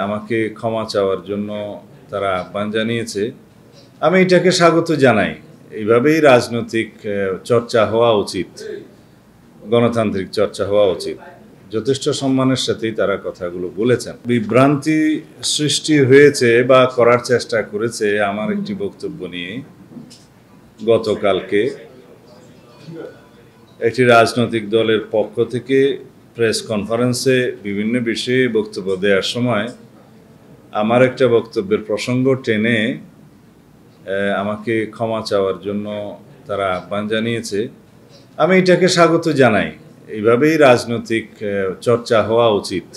আমাকে ক্ষমা চাওয়ার জন্য তারা আহ্বান জানিয়েছে। আমি এটাকে স্বাগত জানাই। এইভাবেই রাজনৈতিক চর্চা হওয়া উচিত, গণতান্ত্রিক চর্চা হওয়া উচিত। যথেষ্ট সম্মানের সাথেই তারা কথাগুলো বলেছেন। বিভ্রান্তি সৃষ্টি হয়েছে বা করার চেষ্টা করেছে আমার একটি বক্তব্য নিয়ে। গতকালকে একটি রাজনৈতিক দলের পক্ষ থেকে প্রেস কনফারেন্সে বিভিন্ন বিষয়ে বক্তব্য দেওয়ার সময় আমার একটা বক্তব্যের প্রসঙ্গ টেনে আমাকে ক্ষমা চাওয়ার জন্য তারা আহ্বান জানিয়েছে। আমি এটাকে স্বাগত জানাই। এইভাবেই রাজনৈতিক চর্চা হওয়া উচিত,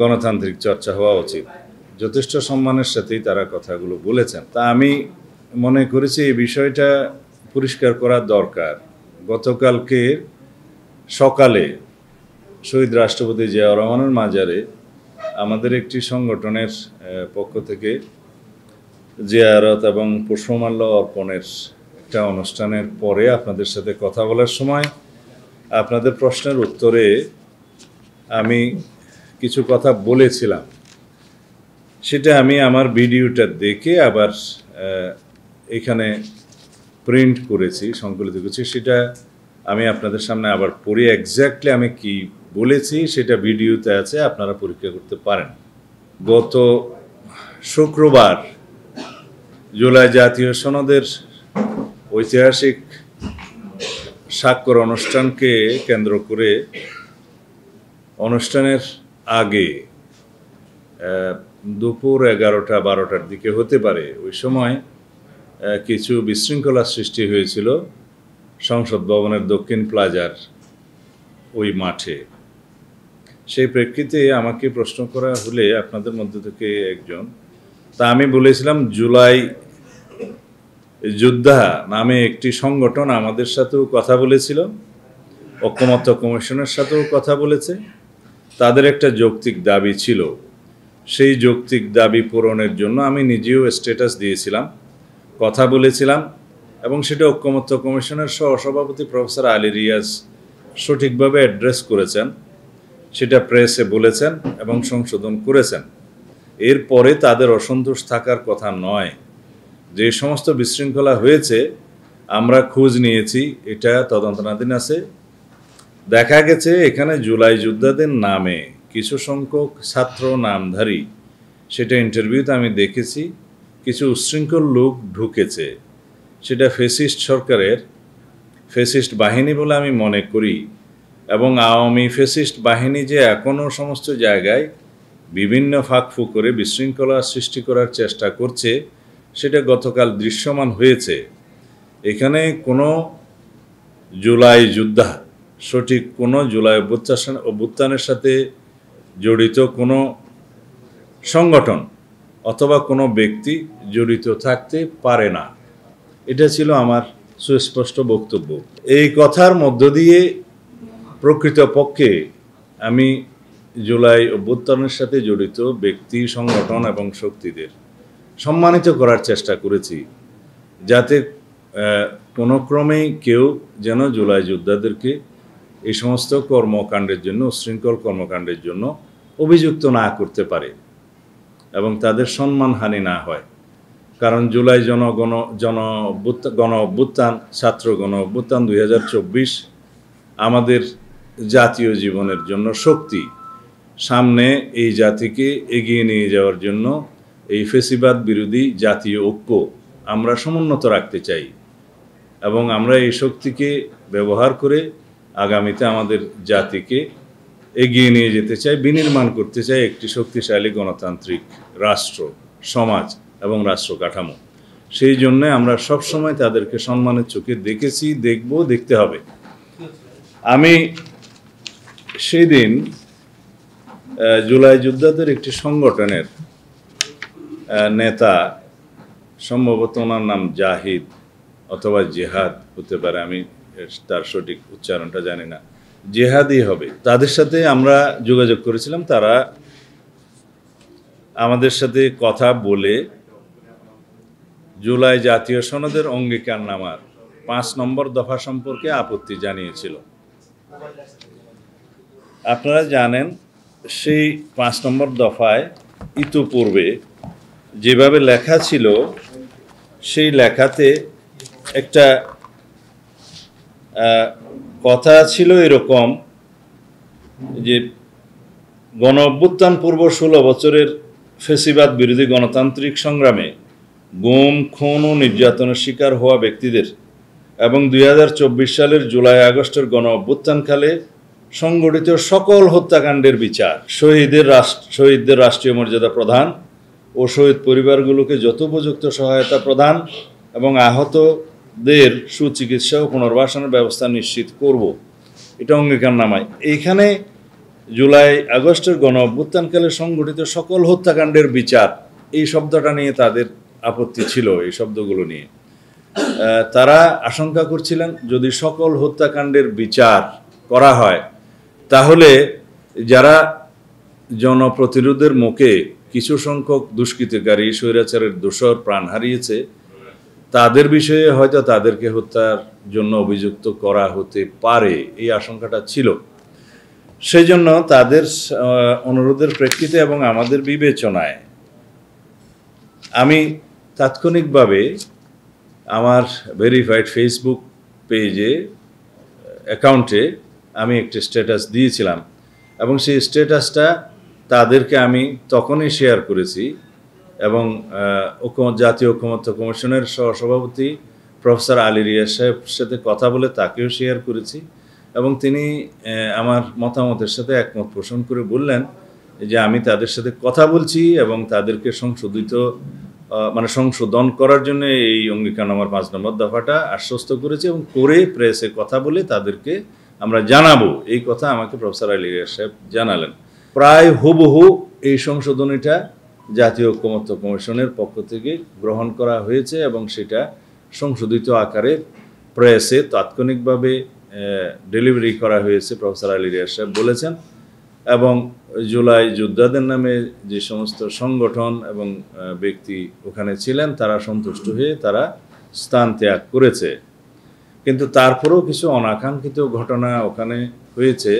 গণতান্ত্রিক চর্চা হওয়া উচিত। যথেষ্ট সম্মানের সাথেই তারা কথাগুলো বলেছেন। তা আমি মনে করেছি এই বিষয়টা পরিষ্কার করা দরকার। গতকালকে সকালে শহীদ রাষ্ট্রপতি জিয়াউর রহমানের মাজারে আমাদের একটি সংগঠনের পক্ষ থেকে জিয়ারত এবং পুষ্পমাল্য অর্পণের একটা অনুষ্ঠানের পরে আপনাদের সাথে কথা বলার সময় আপনাদের প্রশ্নের উত্তরে আমি কিছু কথা বলেছিলাম। সেটা আমি আমার ভিডিওটা দেখে আবার এখানে প্রিন্ট করেছি, সংকলিত করেছি। সেটা আমি আপনাদের সামনে আবার পড়ি। এক্স্যাক্টলি আমি কি বলেছি সেটা ভিডিওতে আছে, আপনারা পরীক্ষা করতে পারেন। গত শুক্রবার জুলাই জাতীয় সনদের ঐতিহাসিক স্বাক্ষর অনুষ্ঠানকে কেন্দ্র করে অনুষ্ঠানের আগে দুপুর 11টা-12টার দিকে হতে পারে, ওই সময় কিছু বিশৃঙ্খলার সৃষ্টি হয়েছিল সংসদ ভবনের দক্ষিণ প্লাজার ওই মাঠে। সেই প্রেক্ষিতে আমাকে প্রশ্ন করা হলে আপনাদের মধ্যে থেকে একজন, তা আমি বলেছিলাম জুলাই যোদ্ধা নামে একটি সংগঠন আমাদের সাথেও কথা বলেছিল, ঐকমত্য কমিশনের সাথেও কথা বলেছে। তাদের একটা যৌক্তিক দাবি ছিল, সেই যৌক্তিক দাবি পূরণের জন্য আমি নিজেও স্ট্যাটাস দিয়েছিলাম, কথা বলেছিলাম, এবং সেটা ঐকমত্য কমিশনের সহসভাপতি প্রফেসর আলী রিয়াজ সঠিকভাবে অ্যাড্রেস করেছেন, সেটা প্রেসে বলেছেন এবং সংশোধন করেছেন। এরপরে তাদের অসন্তোষ থাকার কথা নয়। যে সমস্ত বিশৃঙ্খলা হয়েছে আমরা খোঁজ নিয়েছি, এটা তদন্তনাধীন আছে। দেখা গেছে এখানে জুলাই যোদ্ধাদের নামে কিছু সংখ্যক ছাত্র নামধারী, সেটা ইন্টারভিউতে আমি দেখেছি, কিছু উচ্ছৃঙ্খল লোক ঢুকেছে। সেটা ফ্যাসিস্ট সরকারের ফ্যাসিস্ট বাহিনী বলে আমি মনে করি। এবং আওয়ামী ফ্যাসিস্ট বাহিনী যে এখনও সমস্ত জায়গায় বিভিন্ন ফাঁকফুঁক করে বিশৃঙ্খলা সৃষ্টি করার চেষ্টা করছে, সেটা গতকাল দৃশ্যমান হয়েছে। এখানে কোনো জুলাই যোদ্ধা, সঠিক কোনো জুলাই অভ্যুত্থানের সাথে জড়িত কোনো সংগঠন অথবা কোনো ব্যক্তি জড়িত থাকতে পারে না। এটা ছিল আমার সুস্পষ্ট বক্তব্য। এই কথার মধ্য দিয়ে প্রকৃতপক্ষে আমি জুলাই অভ্যুত্থানের সাথে জড়িত ব্যক্তি, সংগঠন এবং শক্তিদের সম্মানিত করার চেষ্টা করেছি, যাতে কোনো ক্রমেই কেউ যেন জুলাই যোদ্ধাদেরকে এই সমস্ত কর্মকাণ্ডের জন্য, উচ্ছৃঙ্খল কর্মকাণ্ডের জন্য অভিযুক্ত না করতে পারে এবং তাদের সম্মানহানি না হয়। কারণ জুলাই গণ অভ্যুত্থান, ছাত্র গণ অভ্যুত্থান 2024 আমাদের জাতীয় জীবনের জন্য শক্তি। সামনে এই জাতিকে এগিয়ে নিয়ে যাওয়ার জন্য এই ফ্যাসিবাদ বিরোধী জাতীয় ঐক্য আমরা সমুন্নত রাখতে চাই এবং আমরা এই শক্তিকে ব্যবহার করে আগামীতে আমাদের জাতিকে এগিয়ে নিয়ে যেতে চাই, বিনির্মাণ করতে চাই একটি শক্তিশালী গণতান্ত্রিক রাষ্ট্র, সমাজ এবং রাষ্ট্র কাঠামো। সেই জন্য আমরা সবসময় তাদেরকে সম্মানের চোখে দেখেছি, দেখব, দেখতে হবে। আমি সেই দিন জুলাই যোদ্ধাদের একটি সংগঠনের নেতা, সম্ভবত ওনার নাম জাহিদ অথবা জেহাদ হতে পারে, আমি তার সঠিক উচ্চারণটা জানি না, জেহাদই হবে, তাদের সাথে আমরা যোগাযোগ করেছিলাম। তারা আমাদের সাথে কথা বলে জুলাই জাতীয় সনদের অঙ্গীকারনামার 5 নম্বর দফা সম্পর্কে আপত্তি জানিয়েছিল। আপনারা জানেন সেই 5 নম্বর দফায় ইতোপূর্বে যেভাবে লেখা ছিল সেই লেখাতে একটা কথা ছিল এরকম যে গণ অভ্যুত্থান পূর্ব 16 বছরের ফ্যাসিবাদ বিরোধী গণতান্ত্রিক সংগ্রামে গুম, খুন ও নির্যাতনের শিকার হওয়া ব্যক্তিদের এবং 2024 সালের জুলাই আগস্টের গণ অভ্যুত্থানকালে সংগঠিত সকল হত্যাকাণ্ডের বিচার, শহীদদের রাষ্ট্রীয় মর্যাদা প্রদান ও শহীদ পরিবারগুলোকে যথোপযুক্ত সহায়তা প্রদান এবং আহতদের সুচিকিৎসা ও পুনর্বাসনের ব্যবস্থা নিশ্চিত করব, এটা অঙ্গীকারনামায়। এইখানে জুলাই আগস্টের গণ অভ্যুত্থানকালে সংগঠিত সকল হত্যাকাণ্ডের বিচার, এই শব্দটা নিয়ে তাদের আপত্তি ছিল। এই শব্দগুলো নিয়ে তারা আশঙ্কা করছিলেন যদি সকল হত্যাকাণ্ডের বিচার করা হয় তাহলে যারা জনপ্রতিরোধের মুখে কিছু সংখ্যক দুষ্কৃতকারী স্বৈরাচারের দোসর প্রাণ হারিয়েছে তাদের বিষয়ে হয়তো তাদেরকে হত্যার জন্য অভিযুক্ত করা হতে পারে, এই আশঙ্কাটা ছিল। সেই জন্য তাদের অনুরোধের প্রেক্ষিতে এবং আমাদের বিবেচনায় আমি তাৎক্ষণিকভাবে আমার ভেরিফাইড ফেসবুক পেজে অ্যাকাউন্টে আমি একটি স্ট্যাটাস দিয়েছিলাম এবং সেই স্ট্যাটাসটা তাদেরকে আমি তখনই শেয়ার করেছি এবং জাতীয় ঐকমত্য কমিশনের সহসভাপতি প্রফেসর আলী রিয়াজ সাহেবের সাথে কথা বলে তাকেও শেয়ার করেছি এবং তিনি আমার মতামতের সাথে একমত পোষণ করে বললেন যে আমি তাদের সাথে কথা বলছি এবং তাদেরকে সংশোধন করার জন্য এই অঙ্গীকারনামার 5 নম্বর দফাটা আশ্বস্ত করেছে এবং করে প্রেসে কথা বলে তাদেরকে আমরা জানাবো, এই কথা আমাকে প্রফেসর আলী রিয়াজ সাহেব জানালেন। প্রায় হুবহু এই সংশোধনীটা জাতীয় ঐকমত্য কমিশনের পক্ষ থেকে গ্রহণ করা হয়েছে এবং সেটা সংশোধিত আকারে প্রেসে তাৎক্ষণিকভাবে ডেলিভারি করা হয়েছে, প্রফেসর আলী রিয়াজ সাহেব বলেছেন। এবং জুলাই যোদ্ধাদের নামে যে সমস্ত সংগঠন এবং ব্যক্তি ওখানে ছিলেন তারা সন্তুষ্ট হয়ে তারা স্থান ত্যাগ করেছে। কিন্তু তারপরেও কিছু অনাকাঙ্ক্ষিত ঘটনা ওখানে হয়েছে।